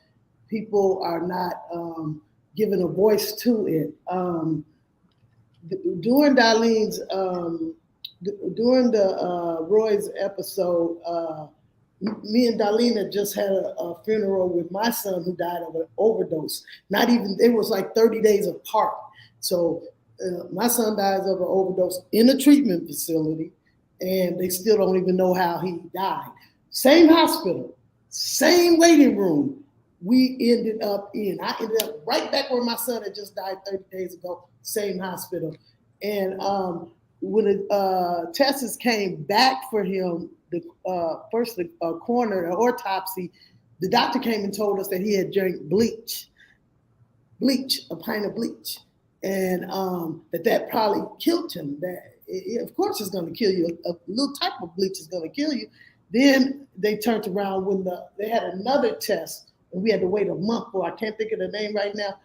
D: people are not giving a voice to it. During Darlene's, during the Roy's episode, me and Darlene just had a funeral with my son who died of an overdose. Not even, it was like 30 days apart. So my son dies of an overdose in a treatment facility, and they still don't even know how he died. Same hospital, same waiting room we ended up in. I ended up right back where my son had just died 30 days ago, same hospital. And when the tests came back for him, the coroner, the autopsy, the doctor came and told us that he had drank bleach, a pint of bleach, and that probably killed him. That of course it's going to kill you. A little type of bleach is going to kill you. Then they turned around when they had another test, and we had to wait a month for. I can't think of the name right now.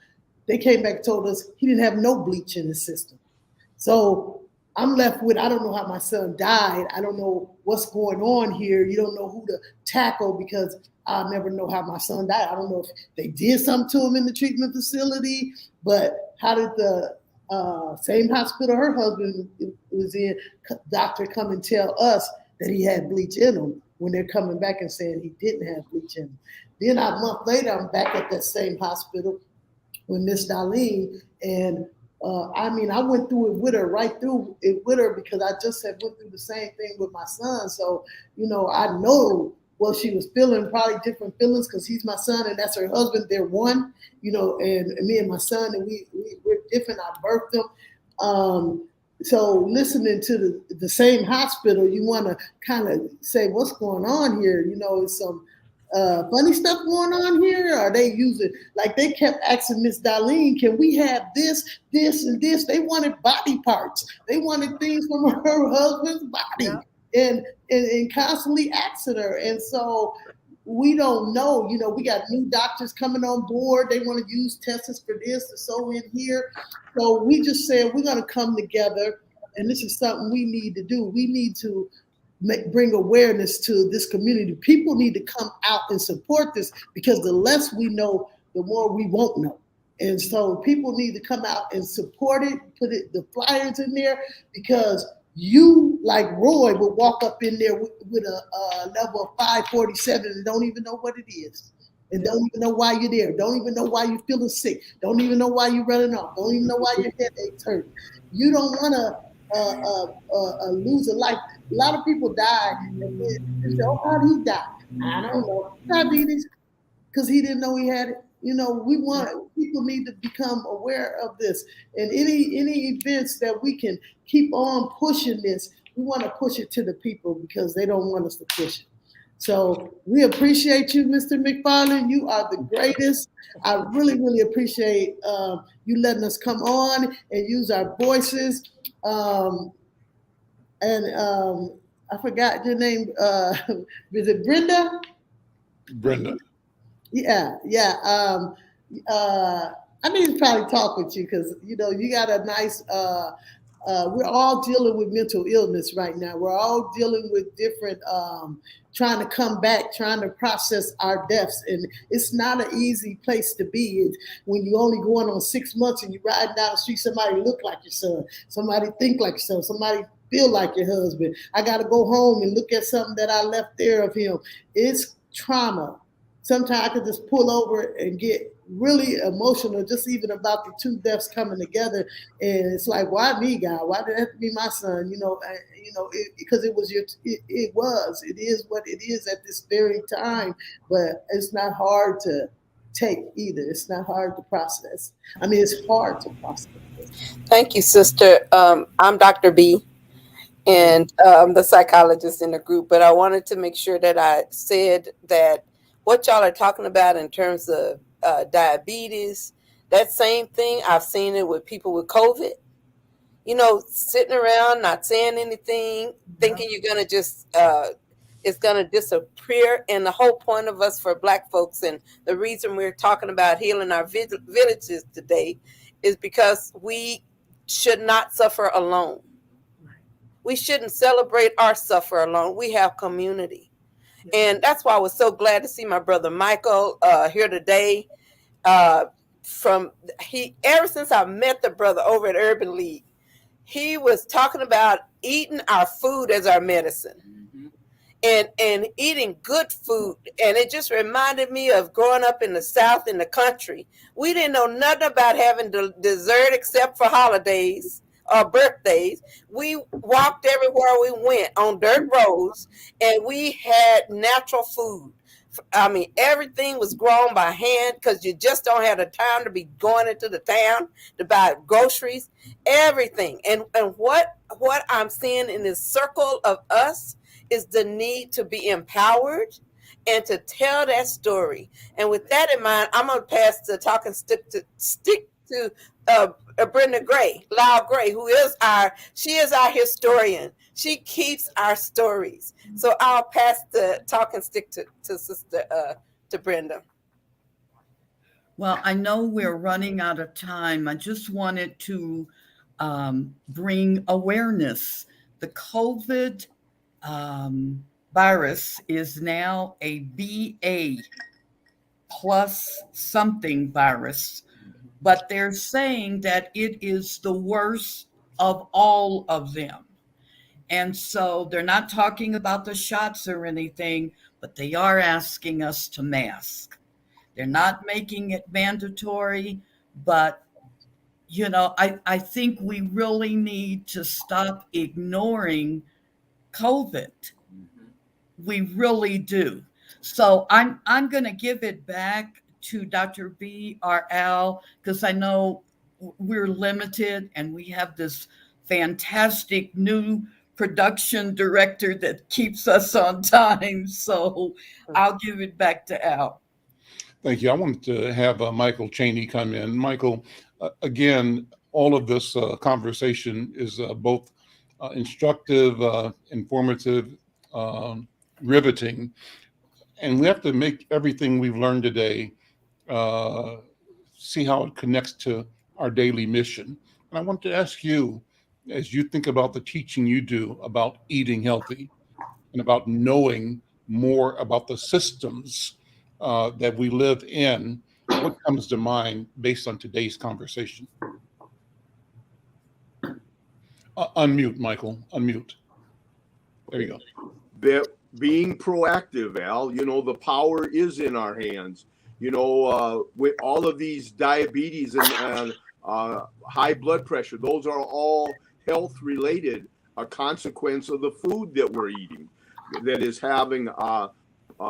D: They came back and told us he didn't have no bleach in his system. So I'm left with, I don't know how my son died. I don't know what's going on here. You don't know who to tackle because I'll never know how my son died. I don't know if they did something to him in the treatment facility, but how did the same hospital her husband was in, doctor come and tell us that he had bleach in him when they're coming back and saying he didn't have bleach in him. Then a month later, I'm back at that same hospital with Miss Darlene, and I went through it with her, because I just had went through the same thing with my son. So, I know what she was feeling, probably different feelings because he's my son and that's her husband. They're one, and me and my son, and we're different. I birthed them. So listening to the same hospital, you want to kind of say, what's going on here? Is some funny stuff going on here? Are they using, like they kept asking Miss Darlene, can we have this, and this? They wanted body parts. They wanted things from her husband's body, and constantly asking her. And so we don't know, we got new doctors coming on board. They want to use tests for this and so in here. So we just said, we're going to come together, and this is something we need to do. We need to bring awareness to this community. People need to come out and support this, because the less we know, the more we won't know. And so people need to come out and support it, the flyers in there, because you, like Roy, will walk up in there with a level of 547 and don't even know what it is. And don't even know why you're there. Don't even know why you're feeling sick. Don't even know why you're running off. Don't even know why your headache's hurt. You don't want to lose a life. A lot of people die and they say, oh, how did he die? I don't know. Diabetes, because he didn't know he had it. People need to become aware of this. And any events that we can keep on pushing this, we want to push it to the people because they don't want us to push it. So we appreciate you, Mr. McFarlane. You are the greatest. I really, really appreciate you letting us come on and use our voices. I forgot your name. Is it Brenda?
A: Brenda.
D: Yeah. I need to probably talk with you because you got a nice we're all dealing with mental illness right now. We're all dealing with different, trying to come back, trying to process our deaths. And it's not an easy place to be. When you're only going on 6 months and you're riding down the street, somebody look like your son, somebody think like your son, somebody feel like your husband. I got to go home and look at something that I left there of him. It's trauma. Sometimes I could just pull over and get really emotional, just even about the two deaths coming together. And it's like, why me, God? Why did it have to be my son? Because it is what it is at this very time. But it's not hard to take either. It's not hard to process. I mean, it's hard to process.
E: Thank you, sister. I'm Dr. B, and the psychologist in the group, but I wanted to make sure that I said that what y'all are talking about in terms of diabetes, that same thing, I've seen it with people with COVID, sitting around, not saying anything, thinking you're going to just, it's going to disappear. And the whole point of us for Black folks, and the reason we're talking about healing our villages today, is because we should not suffer alone. We shouldn't celebrate our suffer alone. We have community. And that's why I was so glad to see my brother Michael here today. Ever since I met the brother over at Urban League, he was talking about eating our food as our medicine, and eating good food. And it just reminded me of growing up in the South in the country. We didn't know nothing about having dessert except for holidays or birthdays. We walked everywhere we went on dirt roads, and we had natural food. I mean, everything was grown by hand because you just don't have the time to be going into the town to buy groceries, everything. And what I'm seeing in this circle of us is the need to be empowered and to tell that story. And with that in mind, I'm going to pass the talking stick to Brenda Gray, Lyle-Gray, she is our historian. She keeps our stories. So I'll pass the talking stick to Sister to Brenda.
B: Well, I know we're running out of time. I just wanted to bring awareness. The COVID virus is now a BA plus something virus, but they're saying that it is the worst of all of them. And so they're not talking about the shots or anything, but they are asking us to mask. They're not making it mandatory, but I think we really need to stop ignoring COVID. We really do. So I'm going to give it back to Dr. B. or Al, because I know we're limited and we have this fantastic new production director that keeps us on time. So I'll give it back to Al.
A: Thank you. I wanted to have Michael Chaney come in. Michael, again, all of this conversation is both instructive, informative, riveting, and we have to make everything we've learned today see how it connects to our daily mission. And I want to ask you, as you think about the teaching you do about eating healthy and about knowing more about the systems that we live in, what comes to mind based on today's conversation? Unmute, Michael, unmute. There you go.
C: Being proactive, Al, the power is in our hands. With all of these diabetes and high blood pressure, those are all health related, a consequence of the food that we're eating, that is having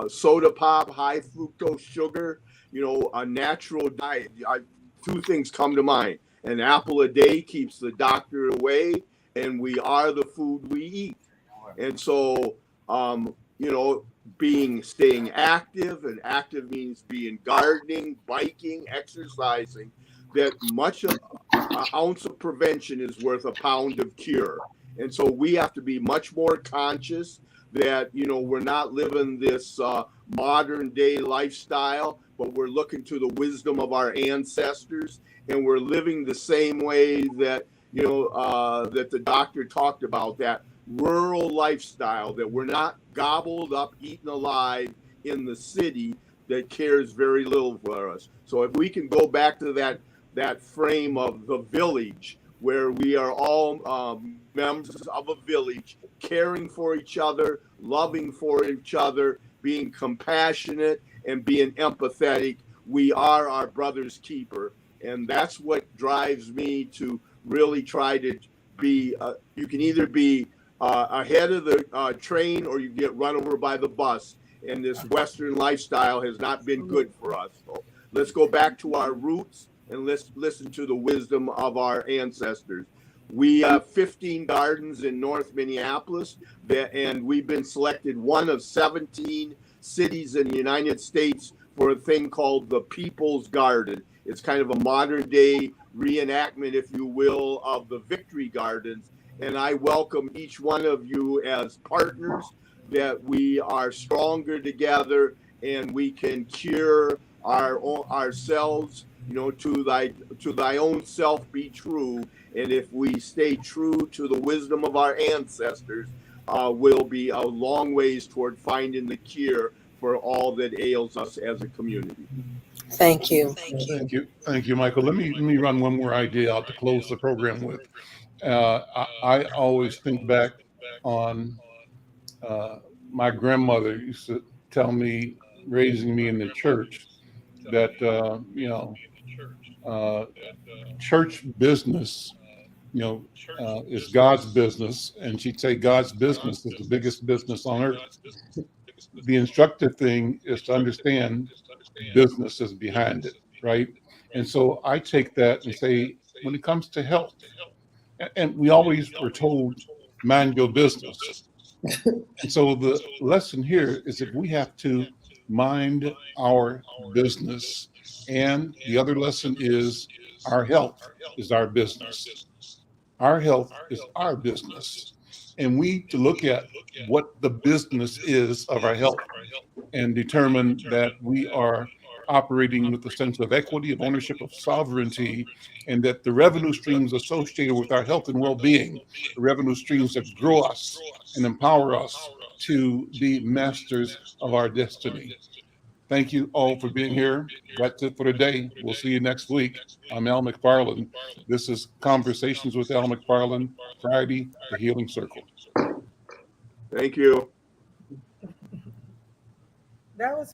C: soda pop, high fructose sugar, a natural diet. Two things come to mind. An apple a day keeps the doctor away, and we are the food we eat. And so, staying active, and active means being gardening, biking, exercising, that much of an ounce of prevention is worth a pound of cure. And so we have to be much more conscious that, we're not living this modern day lifestyle, but we're looking to the wisdom of our ancestors, and we're living the same way that, that the doctor talked about, that rural lifestyle, that we're not gobbled up, eaten alive in the city that cares very little for us. So if we can go back to that frame of the village, where we are all members of a village, caring for each other, loving for each other, being compassionate and being empathetic, we are our brother's keeper. And that's what drives me to really try to be, you can either be ahead of the train or you get run over by the bus. And this Western lifestyle has not been good for us. So let's go back to our roots and let's listen to the wisdom of our ancestors. We have 15 gardens in North Minneapolis, and we've been selected one of 17 cities in the United States for a thing called the People's Garden. It's kind of a modern day reenactment, if you will, of the Victory Gardens. And I welcome each one of you as partners, that we are stronger together and we can cure ourselves, to thy own self be true. And if we stay true to the wisdom of our ancestors, we'll be a long ways toward finding the cure for all that ails us as a community.
E: Thank you.
A: Thank you, Michael. Let me run one more idea out to close the program with. I always think back on my grandmother used to tell me, raising me in the church, that church business is God's business, and she'd say God's business is the biggest business on earth. The instructive thing is to understand business is behind it, right? And so I take that and say, when it comes to health, and we always were told, mind your business. And so the lesson here is that we have to mind our business. And the other lesson is our health is our business. Our health is our business. And we need to look at what the business is of our health and determine that we are operating with a sense of equity, of ownership, of sovereignty, and that the revenue streams associated with our health and well-being, the revenue streams that grow us and empower us to be masters of our destiny. Thank you all for being here. That's it for today. We'll see you next week. I'm Al McFarlane. This is Conversations with Al McFarlane, Friday, The Healing Circle.
C: Thank you.
F: That was